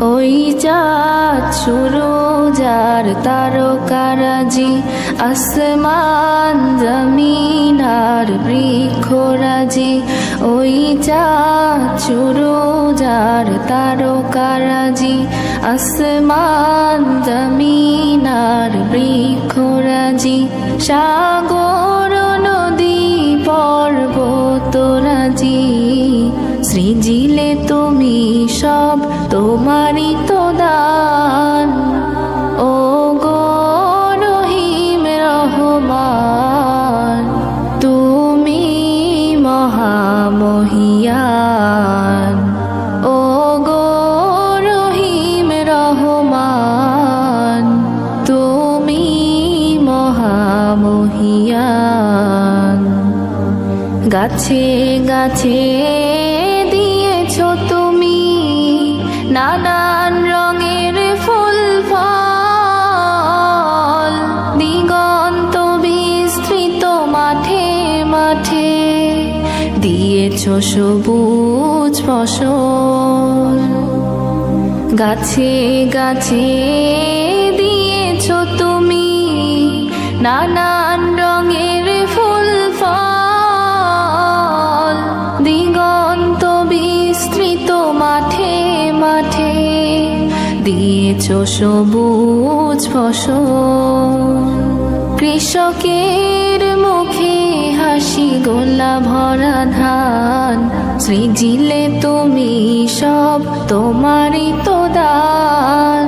ওই চাঁদ সুরজ আর তারকারাজি, আসমান জমিন আর বৃক্ষরাজি। ওই চাঁদ সুরজ আর তারকারাজি, আসমান জমিন আর বৃক্ষরাজি। সাগর নদী পর্বতরাজি, সৃজিলে তুমি সব তোমারই তো দান। ও গো রহিম রহমান, তুমি মহামহিয়ান। ও গো রহিম রহমান, তুমি মহামহিয়ান। গাছে গাছে দিয়েছো তুমি নানান রঙের ফুল ফল, দিগন্ত বিস্তৃত মাঠে মাঠে দিয়েছো সবুজ ফসল। গাছে গাছে দিয়েছো তুমি নানান রঙের ফুল ফল, দিগন্ত বিস্তৃত মাঠে মাঠে দিয়েছো সবুজ ফসল। কৃষকের মুখে হাসি, গোলা ভরা ধান, সৃজিলে তুমি সব তোমারই তো দান।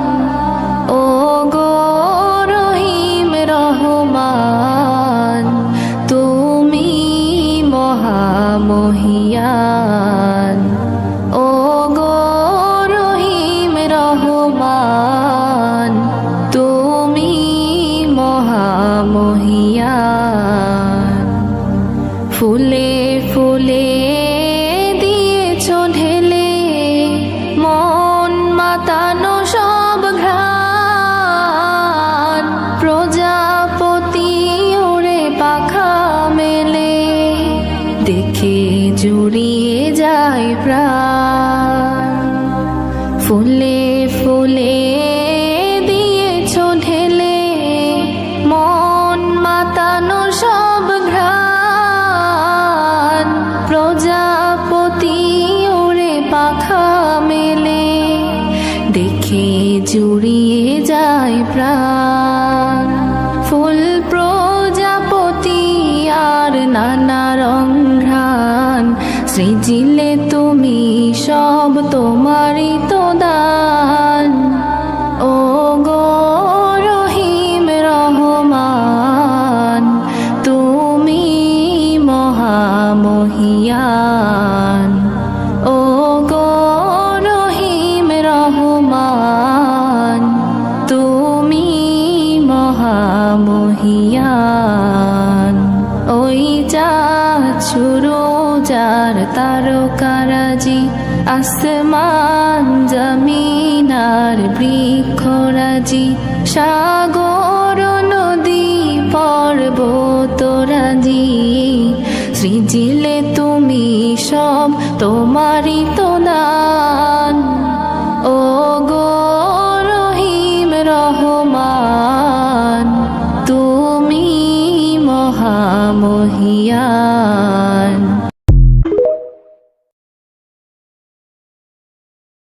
ও গো রহিম রহমান, তুমি মহামহিয়ান। ও গো রহিম রহমান, তুমি মহামহিয়ান। ফুলে ফুলে দিয়েছো ঢেলে মন মাতানো সব ঘ্রাণ, প্রজাপতি ওড়ে পাখা মেলে দেখে জুড়িয়ে যায় প্রাণ। ফুলে ফুলে দিয়েছো ঢেলে মন মাতানো সব ঘ্রাণ, প্রজাপতি ওড়ে পাখা মেলে দেখে জুড়িয়ে যায় প্রাণ। ফুল প্রজাপতি আর নানা রং ঘ্রাণ, সৃজিলে তুমি সব তোমারই তো দান। ও গো রহিম রহমান, তুমি মহামহিয়ান। ও গো রহিম রহমান, তুমি মহামহিয়ান। ওই চাঁদ সুরজ আর তারকারাজি, আসমান জমিন আর বৃক্ষরাজি। সাগর নদী পর্বতরাজি, সৃজিলে তুমি সব তোমারই তো